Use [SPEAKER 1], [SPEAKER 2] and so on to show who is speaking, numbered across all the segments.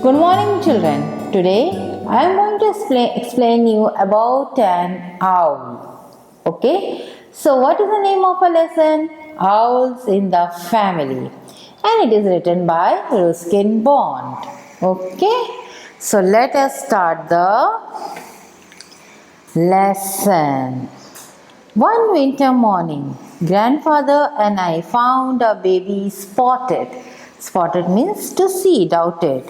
[SPEAKER 1] Good morning, children. Today I am going to explain you about an owl. Okay, so what is the name of a lesson? Owls in the Family, and it is written by Ruskin Bond. Okay, so let us start the lesson. One winter morning, grandfather and I found a baby spotted. Spotted means to see, doubted.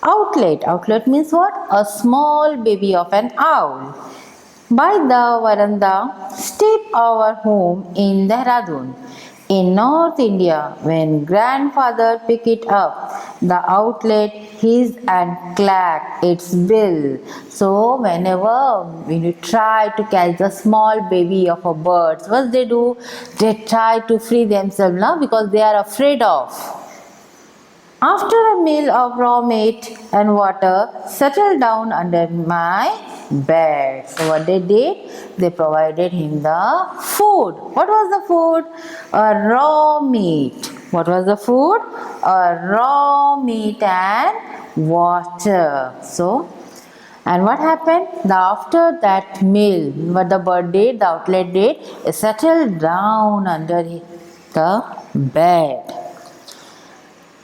[SPEAKER 1] Outlet means what? A small baby of an owl. By the veranda, step our home in Dehradun. In North India, when grandfather picked it up, the outlet hissed and clacked its bill. So whenever you try to catch the small baby of a bird, what they do? They try to free themselves now because they are afraid of. After a meal of raw meat and water, settled down under my bed. So what they did? They provided him the food. What was the food? A raw meat. What was the food? A raw meat and water. So, and what happened? After that meal, what the bird did, the outlet did, it settled down under the bed.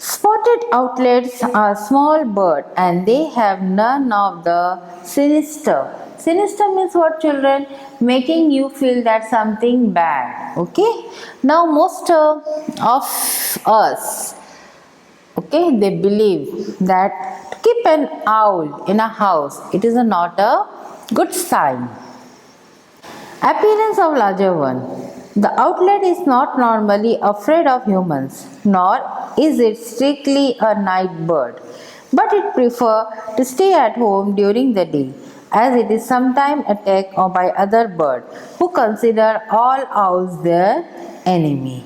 [SPEAKER 1] Spotted outlets are small bird and they have none of the sinister. Sinister means what, children? Making you feel that something bad. Okay. Now most of us, okay, they believe that to keep an owl in a house, it is not a good sign. Appearance of larger one. The outlet is not normally afraid of humans, nor is it strictly a night bird, but it prefers to stay at home during the day, as it is sometimes attacked by other birds who consider all owls their enemy.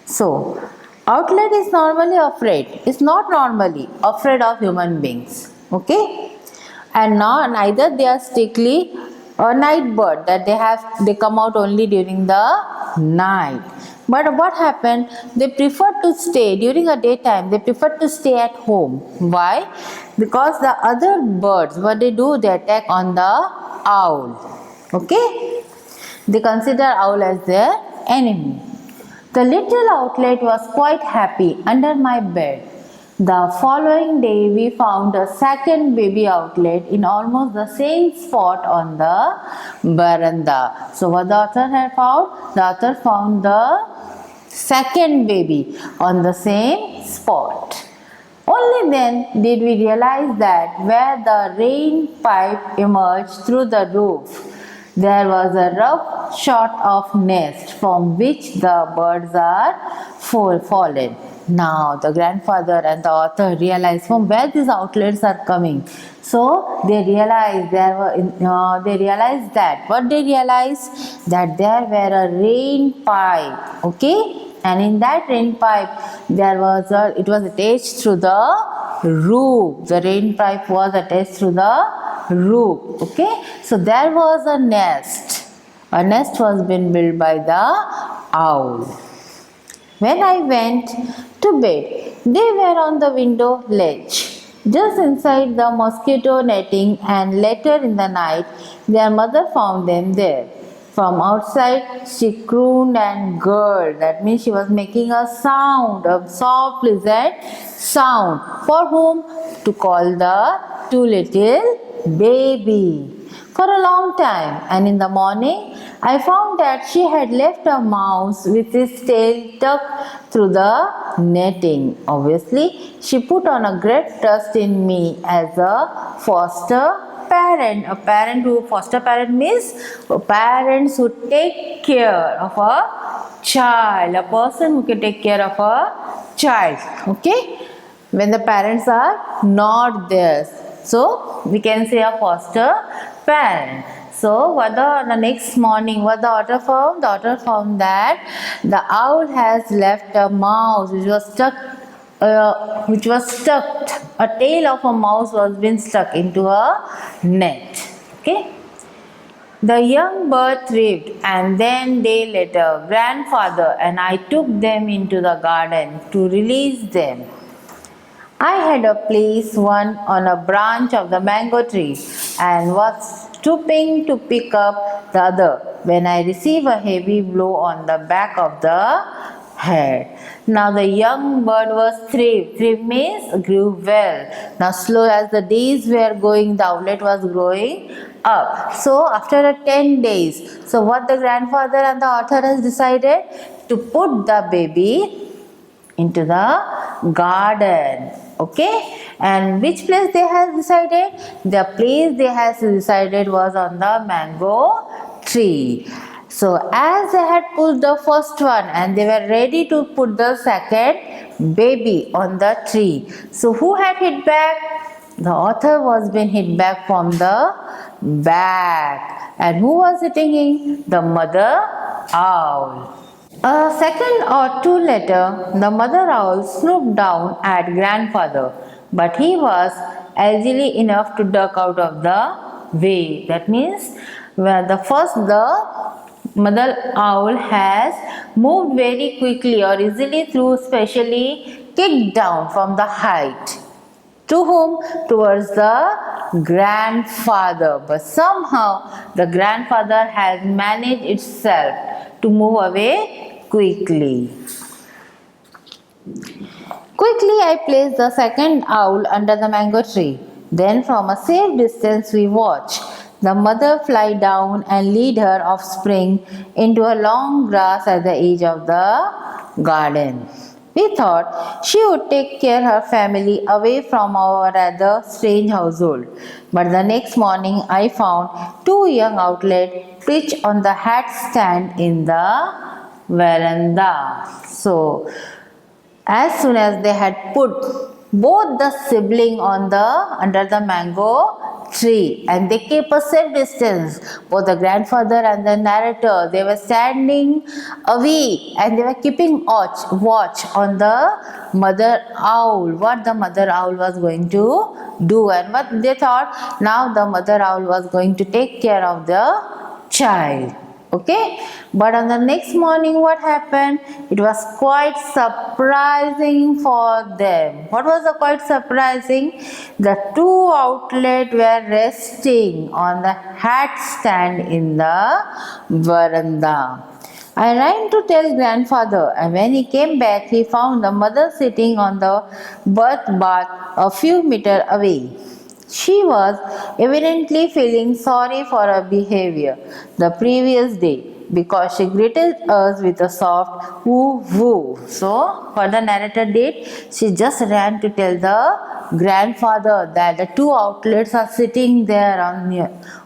[SPEAKER 1] So, outlet is normally afraid, is not normally afraid of human beings, okay? And neither they are strictly a night bird, that they come out only during the night. But what happened? They prefer to stay during the daytime. They prefer to stay at home. Why? Because the other birds, what they do, they attack on the owl. Okay? They consider owl as their enemy. The little outlet was quite happy under my bed. The following day, we found a second baby outlet in almost the same spot on the veranda. So, what the author had found? The author found the second baby on the same spot. Only then did we realize that where the rain pipe emerged through the roof, there was a rough sort of nest from which the birds are fallen. Now the grandfather and the author realized from where these outlets are coming. So they realized what they realized, that there were a rain pipe, okay, and in that rain pipe it was attached to the roof. The rain pipe was attached to the roof, okay. So there was a nest. A nest was being built by the owl. When I went to bed, they were on the window ledge, just inside the mosquito netting, and later in the night, their mother found them there. From outside, she crooned and gurgled. That means she was making a sound, a soft, pleasant sound. For whom? To call the two little baby. For a long time, and in the morning, I found that she had left a mouse with its tail tucked through the netting. Obviously, she put on a great trust in me as a foster parent. Foster parent means parents who take care of a child, a person who can take care of a child. Okay, when the parents are not there, so we can say a foster parent. So the next morning, what the author found? The author found that the owl has left a mouse which was stuck. A tail of a mouse was been stuck into a net. Okay. The young bird thrived, and then day later, grandfather and I took them into the garden to release them. I had a place one on a branch of the mango tree and was stooping to pick up the other when I received a heavy blow on the back of the head. Now the young bird was thrived. Thrive means grew well. Now slow as the days were going, the owlet was growing up. So after 10 days, so what the grandfather and the author has decided to put the baby into the garden. Okay, and which place they have decided? The place they have decided was on the mango tree. So as they had put the first one and they were ready to put the second baby on the tree, so who had hit back? The author was being hit back from the back. And who was sitting in? The mother owl. A second or two later, the mother owl swooped down at grandfather, but he was agile enough to duck out of the way. That means, the mother owl has moved very quickly or easily through, specially kicked down from the height. To whom? Towards the grandfather. But somehow the grandfather has managed itself to move away quickly. Quickly I placed the second owl under the mango tree. Then from a safe distance we watched the mother fly down and lead her offspring into a long grass at the edge of the garden. We thought she would take care her family away from our rather strange household. But the next morning I found two young owlets perched on the hat stand in the veranda. So as soon as they had put both the sibling on the under the mango tree and they kept a safe distance, both the grandfather and the narrator, they were standing away and they were keeping watch on the mother owl, what the mother owl was going to do and what they thought. Now the mother owl was going to take care of the child. Okay, but on the next morning what happened? It was quite surprising for them. What was the quite surprising? The two owlets were resting on the hat stand in the veranda. I ran to tell grandfather, and when he came back he found the mother sitting on the birth bath a few meters away. She was evidently feeling sorry for her behavior the previous day because she greeted us with a soft woo woo. So, what the narrator did, she just ran to tell the grandfather that the two owlets are sitting there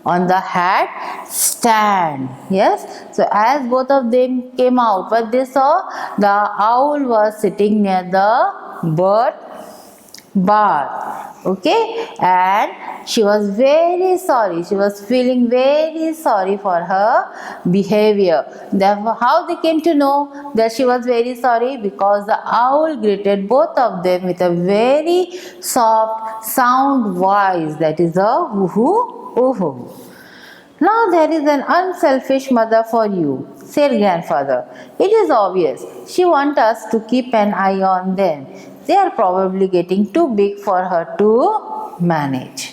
[SPEAKER 1] on the hat stand. Yes, so as both of them came out, what they saw, the owl was sitting near the bird bath. Okay, and she was very sorry, she was feeling very sorry for her behavior. Therefore, how they came to know that she was very sorry? Because the owl greeted both of them with a very soft sound voice, that is a woohoo woohoo. Now there is an unselfish mother for you, said grandfather. It is obvious. She wants us to keep an eye on them. They are probably getting too big for her to manage.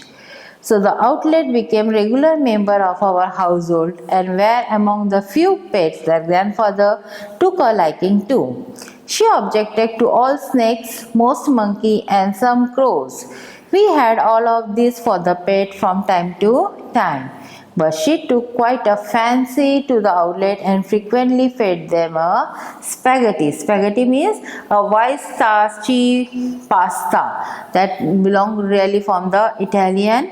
[SPEAKER 1] So the owlet became regular member of our household and were among the few pets that grandfather took a liking to. She objected to all snakes, most monkey and some crows. We had all of these for the pet from time to time. But she took quite a fancy to the owlet and frequently fed them a spaghetti. Spaghetti means a white starchy pasta that belonged really from the Italian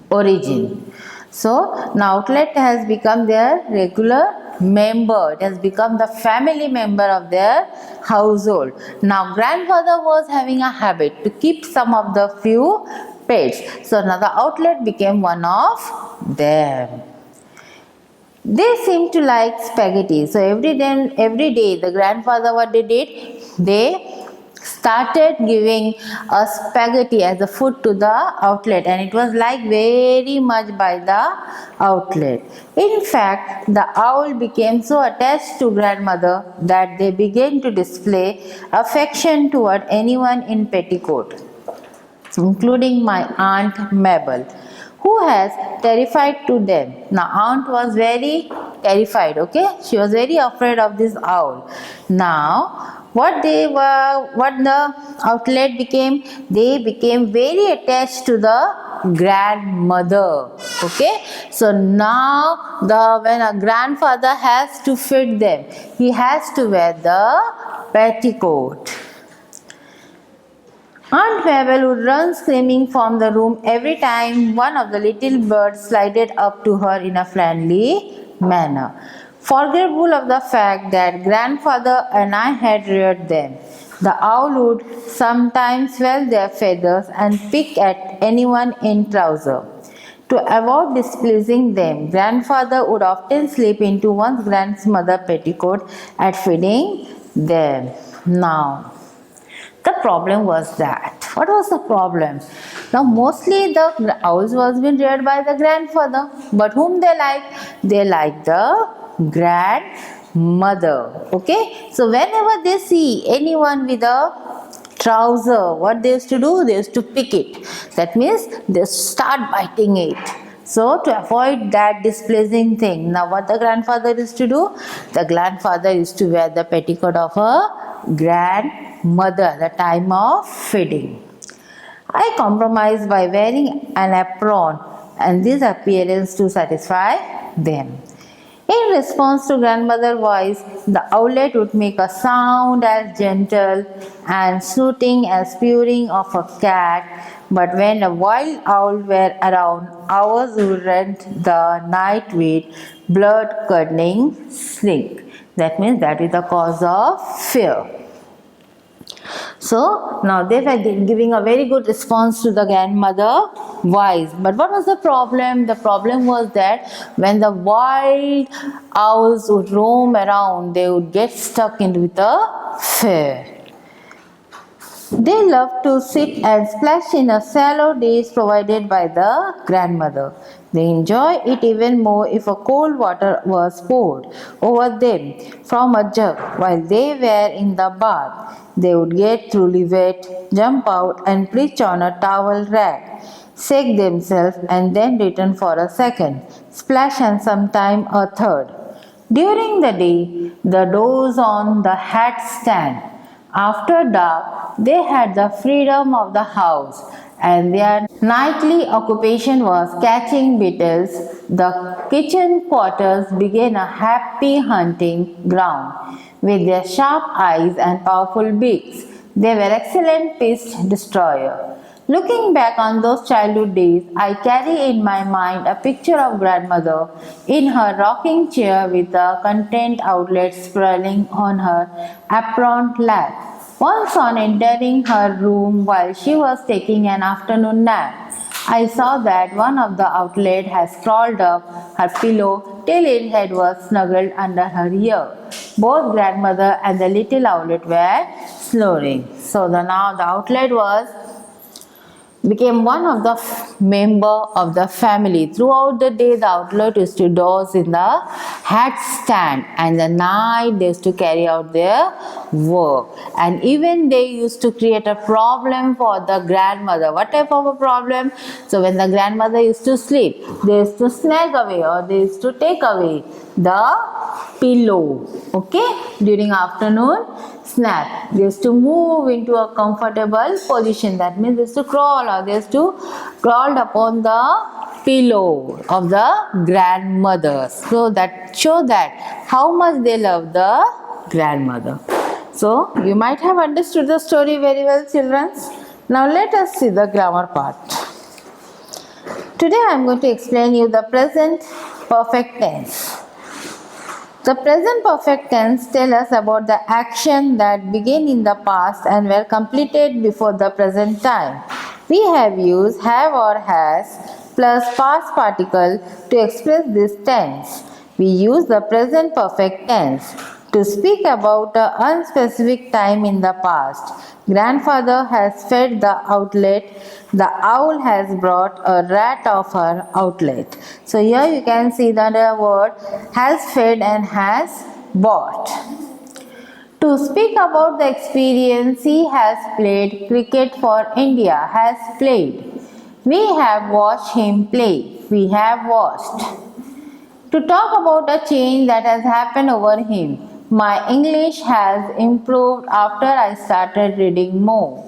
[SPEAKER 1] origin. So now owlet has become their regular member. It has become the family member of their household. Now grandfather was having a habit to keep some of the few pets. So now the owlet became one of them. They seemed to like spaghetti. So every day the grandfather, what they did, they started giving a spaghetti as a food to the outlet, and it was liked very much by the outlet. In fact, the owl became so attached to grandmother that they began to display affection toward anyone in petticoat, including my aunt Mabel, who has terrified to them. Now aunt was very terrified, okay, she was very afraid of this owl. Now what the outlet became, they became very attached to the grandmother, okay. So now when a grandfather has to feed them, he has to wear the petticoat. Aunt Mabel would run screaming from the room every time one of the little birds slided up to her in a friendly manner, forgetful of the fact that grandfather and I had reared them. The owl would sometimes swell their feathers and pick at anyone in trouser. To avoid displeasing them, grandfather would often slip into one's grandmother's petticoat at feeding them. Now, the problem was that. What was the problem? Now mostly the owls was been reared by the grandfather, but whom they like? They like the grandmother. Okay. So whenever they see anyone with a trouser, what they used to do? They used to pick it. That means they start biting it. So to avoid that displeasing thing, now what the grandfather used to do? The grandfather used to wear the petticoat of a grandmother at the time of feeding. I compromised by wearing an apron and this appearance to satisfy them. In response to grandmother's voice, the owlet would make a sound as gentle and snooting as purring of a cat. But when a wild owl were around, ours would rend the night with blood-curdling shriek. That means that is the cause of fear. So now they were giving a very good response to the grandmother voice. But what was the problem? The problem was that when the wild owls would roam around, they would get stuck into the fear. They loved to sit and splash in a shallow dish provided by the grandmother. They enjoy it even more if a cold water was poured over them from a jug while they were in the bath. They would get thoroughly wet, jump out and perch on a towel rack, shake themselves and then return for a second, splash and sometime a third. During the day, the doors on the hat stand. After dark, they had the freedom of the house and their nightly occupation was catching beetles. The kitchen quarters became a happy hunting ground. With their sharp eyes and powerful beaks, they were excellent pest destroyers. Looking back on those childhood days, I carry in my mind a picture of grandmother in her rocking chair with a content outlet sprawling on her aproned lap. Once on entering her room while she was taking an afternoon nap, I saw that one of the outlets had crawled up her pillow till its head was snuggled under her ear. Both grandmother and the little owlet were snoring. So now the outlet became one of the member of the family. Throughout the day, the outlet used to doze in the hat stand, and the night they used to carry out their work. And even they used to create a problem for the grandmother. What type of a problem? So when the grandmother used to sleep, they used to snag away or they used to take away the pillow, okay, during afternoon snap. They used to move into a comfortable position. That means they used to crawl or they used to crawl upon the pillow of the grandmother. So that show that how much they love the grandmother. So you might have understood the story very well, children. Now let us see the grammar part. Today I am going to explain you the present perfect tense. The present perfect tense tells us about the action that began in the past and were completed before the present time. We have used have or has plus past particle to express this tense. We use the present perfect tense To speak about an unspecific time in the past, grandfather has fed the outlet, the owl has brought a rat of her outlet. So here you can see that the word has fed and has bought. To speak about the experience, he has played cricket for India, has played. We have watched him play, we have watched. To talk about a change that has happened over him, my English has improved after I started reading more.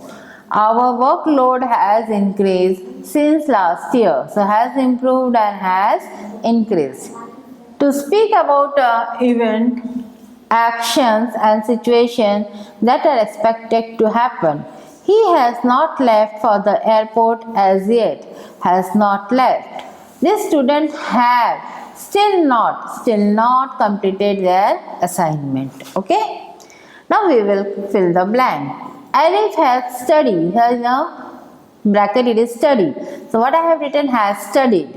[SPEAKER 1] Our workload has increased since last year, so has improved and has increased. To speak about an event, actions and situations that are expected to happen. He has not left for the airport as yet, has not left. These students have still not completed their assignment. Okay? Now we will fill the blank. Alif has studied. Here in a bracket it is studied. So what I have written has studied.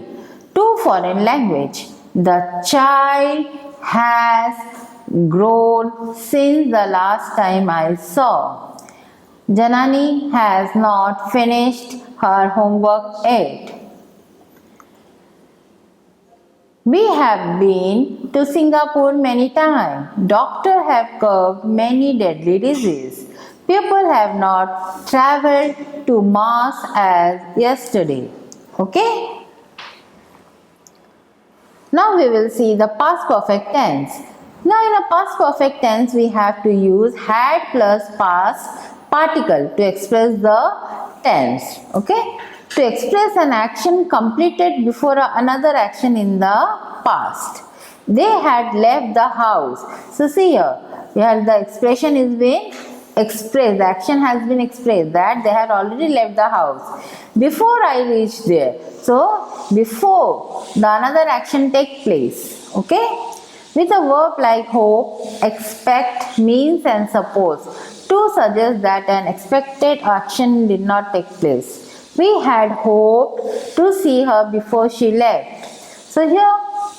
[SPEAKER 1] 2 foreign language. The child has grown since the last time I saw. Janani has not finished her homework yet. We have been to Singapore many times. Doctors have cured many deadly diseases. People have not traveled to Mars as yesterday. Okay? Now we will see the past perfect tense. Now in a past perfect tense we have to use had plus past particle to express the tense. Okay? To express an action completed before another action in the past. They had left the house. So see here the expression is being expressed, the action has been expressed that they had already left the house before I reached there. So before the another action take place. Okay? With a verb like hope, expect, means and suppose to suggest that an expected action did not take place. We had hoped to see her before she left. So here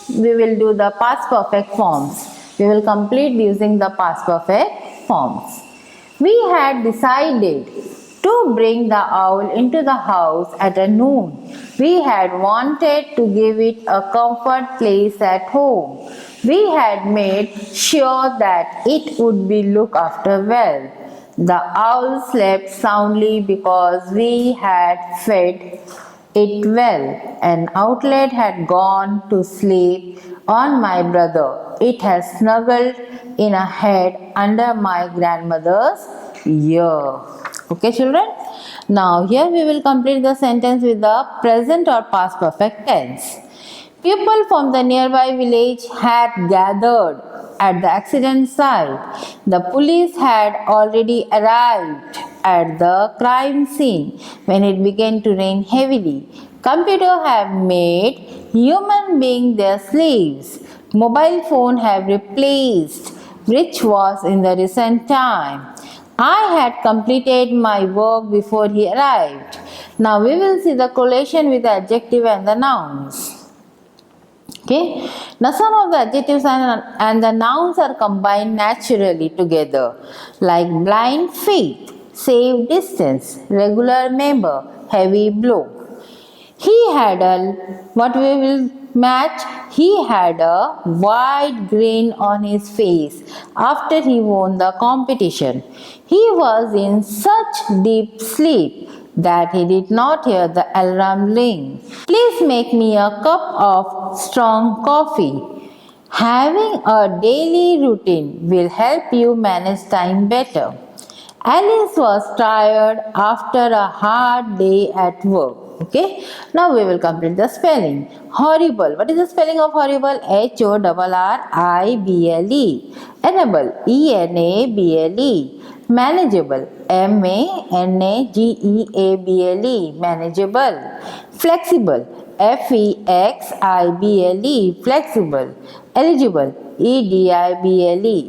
[SPEAKER 1] we will do the past perfect forms. We will complete using the past perfect forms. We had decided to bring the owl into the house at noon. We had wanted to give it a comfort place at home. We had made sure that it would be looked after well. The owl slept soundly because we had fed it well. An outlet had gone to sleep on my brother. It has snuggled in a head under my grandmother's ear. Okay, children? Now here we will complete the sentence with the present or past perfect tense. People from the nearby village had gathered at the accident site. The police had already arrived at the crime scene when it began to rain heavily. Computers have made human beings their slaves. Mobile phones have replaced which was in the recent time. I had completed my work before he arrived. Now we will see the correlation with the adjective and the nouns. Okay. Now some of the adjectives and the nouns are combined naturally together, like blind faith, safe distance, regular member, heavy blow. He had what we will match, he had a wide grin on his face after he won the competition. He was in such deep sleep that he did not hear the alarm ring. Please make me a cup of strong coffee. Having a daily routine will help you manage time better. Alice was tired after a hard day at work. Okay, now we will complete the spelling. Horrible. What is the spelling of horrible? Horrible. Enable. Enable. Manageable. Manageable. Manageable. Flexible. Flexible. Flexible. Eligible. Edible.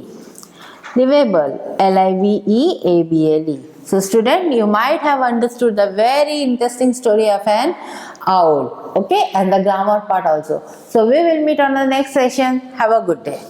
[SPEAKER 1] Livable. Liveable. So student, you might have understood the very interesting story of an owl. Okay, and the grammar part also. So we will meet on the next session. Have a good day.